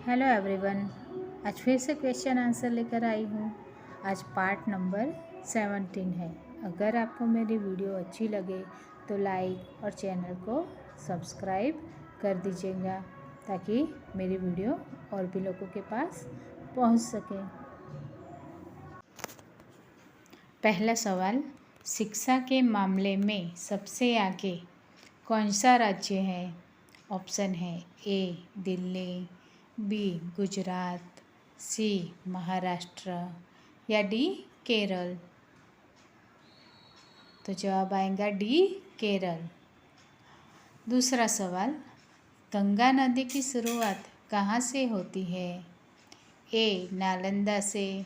Hello everyone. आज फिर से क्वेश्चन आंसर लेकर आई हूँ। आज पार्ट नंबर 17 है। अगर आपको मेरी वीडियो अच्छी लगे तो लाइक और चैनल को सब्सक्राइब कर दीजिएगा ताकि मेरी वीडियो और भी लोगों के पास पहुँच सके। पहला सवाल, शिक्षा के मामले में सबसे आगे कौन सा राज्य है? ऑप्शन है ए दिल्ली, बी गुजरात, सी महाराष्ट्र या डी केरल। तो जवाब आएगा डी केरल। दूसरा सवाल, गंगा नदी की शुरुआत कहाँ से होती है? ए नालंदा से,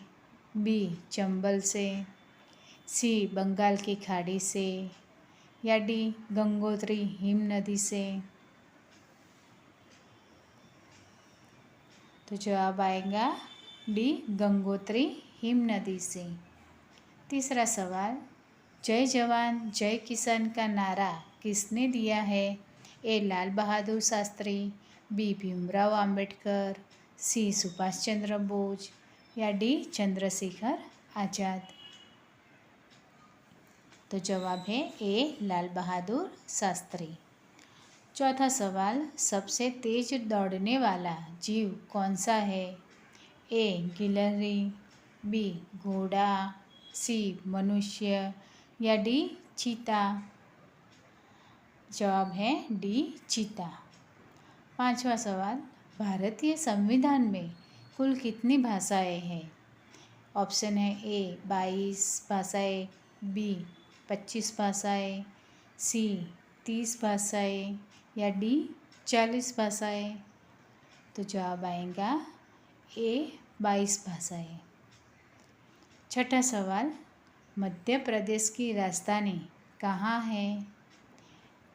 बी चंबल से, सी बंगाल की खाड़ी से या डी गंगोत्री हिम नदी से। तो जवाब आएगा डी गंगोत्री हिम नदी से। तीसरा सवाल, जय जवान जय किसान का नारा किसने दिया है? ए लाल बहादुर शास्त्री, बी भीमराव अंबेडकर, सी सुभाष चंद्र बोस या डी चंद्रशेखर आज़ाद। तो जवाब है ए लाल बहादुर शास्त्री। चौथा सवाल, सबसे तेज दौड़ने वाला जीव कौन सा है? ए गिलहरी, बी घोड़ा, सी मनुष्य या डी चीता। जवाब है डी चीता। पांचवा सवाल, भारतीय संविधान में कुल कितनी भाषाएं हैं? ऑप्शन है ए 22 भाषाएं, बी 25 भाषाएं, सी 30 भाषाएं या डी 40 भाषाएं। तो जवाब आएगा ए 22 भाषाएं। छठा सवाल, मध्य प्रदेश की राजधानी कहाँ है?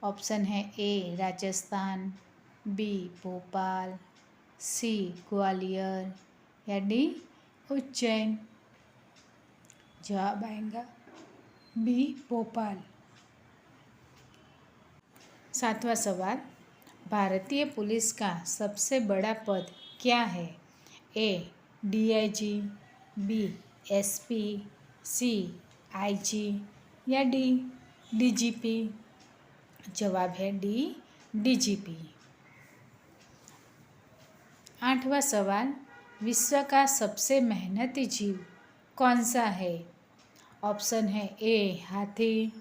ऑप्शन है ए राजस्थान, बी भोपाल, सी ग्वालियर या डी उज्जैन। जवाब आएगा बी भोपाल। सातवां सवाल, भारतीय पुलिस का सबसे बड़ा पद क्या है? ए डीआईजी, बी एसपी, सी आईजी या डी डीजीपी। जवाब है डी डीजीपी। आठवां सवाल, विश्व का सबसे मेहनती जीव कौन सा है? ऑप्शन है ए हाथी,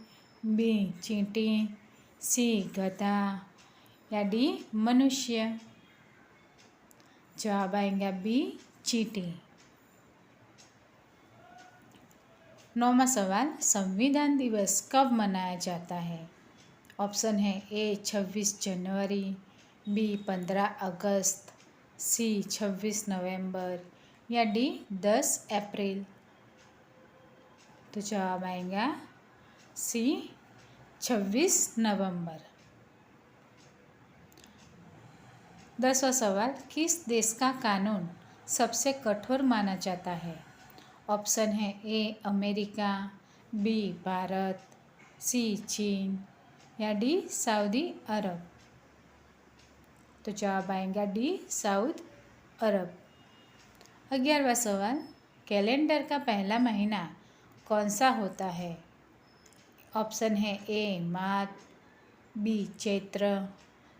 बी चींटी, सी गधा या डी मनुष्य। जवाब आएगा बी चींटी। नौवां सवाल, संविधान दिवस कब मनाया जाता है? ऑप्शन है ए 26 जनवरी, बी 15 अगस्त, सी 26 नवंबर या डी 10 अप्रैल। तो जवाब आएगा सी 26 नवंबर। 10वां सवाल, किस देश का कानून सबसे कठोर माना जाता है? ऑप्शन है ए अमेरिका, बी भारत, सी चीन या डी सऊदी अरब। तो जवाब आएगा डी सऊदी अरब। 11वां सवाल, कैलेंडर का पहला महीना कौन सा होता है? ऑप्शन है ए माघ, बी चैत्र,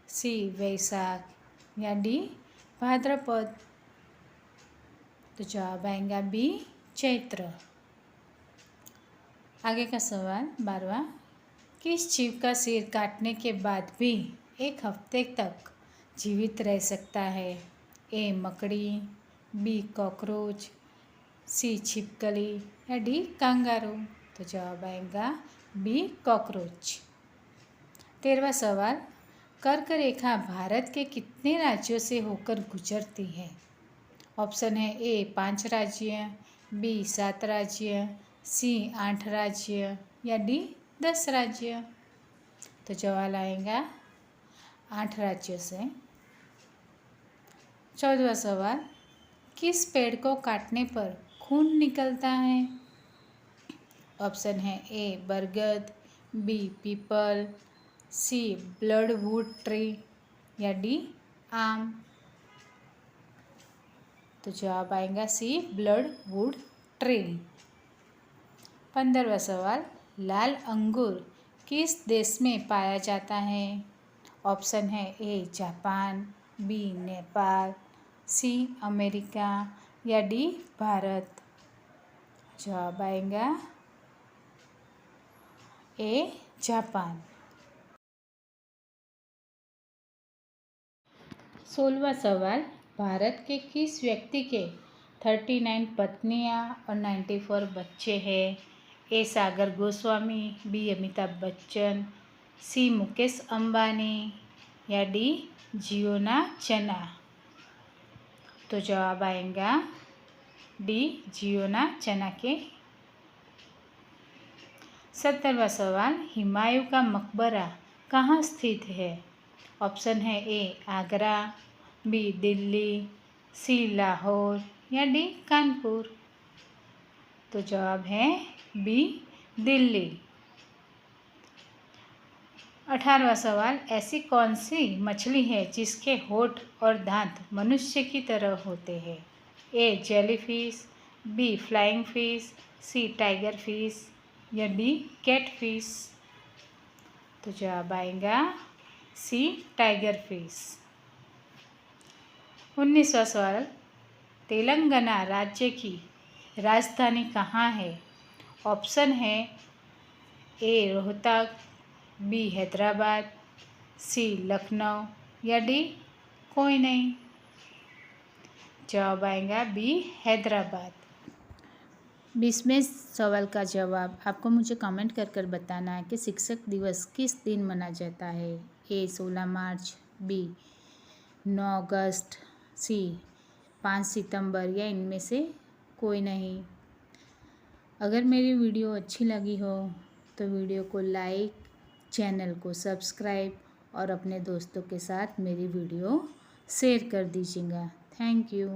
सी वैशाख या डी भाद्रपद। तो जवाब आएगा बी चैत्र। आगे का सवाल 12वां, किस जीव का सिर काटने के बाद भी एक हफ्ते तक जीवित रह सकता है? ए मकड़ी, बी कॉकरोच, सी छिपकली या डी कांगारू। तो जवाब आएगा बी कॉकरोच। 13वां सवाल, कर्क रेखा भारत के कितने राज्यों से होकर गुजरती है? ऑप्शन है ए 5 राज्य, बी 7 राज्य, सी 8 राज्य या डी 10 राज्य। तो जवाब आएगा 8 राज्यों से। 14वां सवाल, किस पेड़ को काटने पर खून निकलता है? ऑप्शन है ए बरगद, बी पीपल, सी ब्लडवुड ट्री या डी आम। तो जवाब आएगा सी ब्लड वुड ट्री। 15वां सवाल, लाल अंगूर किस देश में पाया जाता है? ऑप्शन है A Japan, B Nepal, C America या डी भारत। जवाब आएगा ए जापान। 16वां सवाल, भारत के किस व्यक्ति के 39 पत्नियां और 94 बच्चे हैं? ए सागर गोस्वामी, बी अमिताभ बच्चन, सी मुकेश अंबानी या डी जियोना चना। तो जवाब आएगा डी जियोना चना के। 17वां सवाल, हुमायूं का मकबरा कहाँ स्थित है? ऑप्शन है ए आगरा, बी दिल्ली, सी लाहौर या डी कानपुर। तो जवाब है बी दिल्ली। 18वां सवाल, ऐसी कौन सी मछली है जिसके होंठ और दांत मनुष्य की तरह होते हैं? ए jellyfish, be flying fish, C tiger fish या डी कैट फिश। तो जवाब आएगा सी टाइगर फिश। 19वां सवाल, तेलंगाना राज्य की राजधानी कहाँ है? ऑप्शन है ए रोहतक, बी हैदराबाद, सी लखनऊ या डी कोई नहीं। जवाब आएगा बी हैदराबाद। 20वें सवाल का जवाब आपको मुझे कमेंट कर बताना है कि शिक्षक दिवस किस दिन मनाया जाता है? ए 16 मार्च, बी 9 अगस्त, सी 5 सितंबर या इनमें से कोई नहीं। अगर मेरी वीडियो अच्छी लगी हो तो वीडियो को लाइक, चैनल को सब्सक्राइब और अपने दोस्तों के साथ मेरी वीडियो शेयर कर दीजिएगा। Thank you.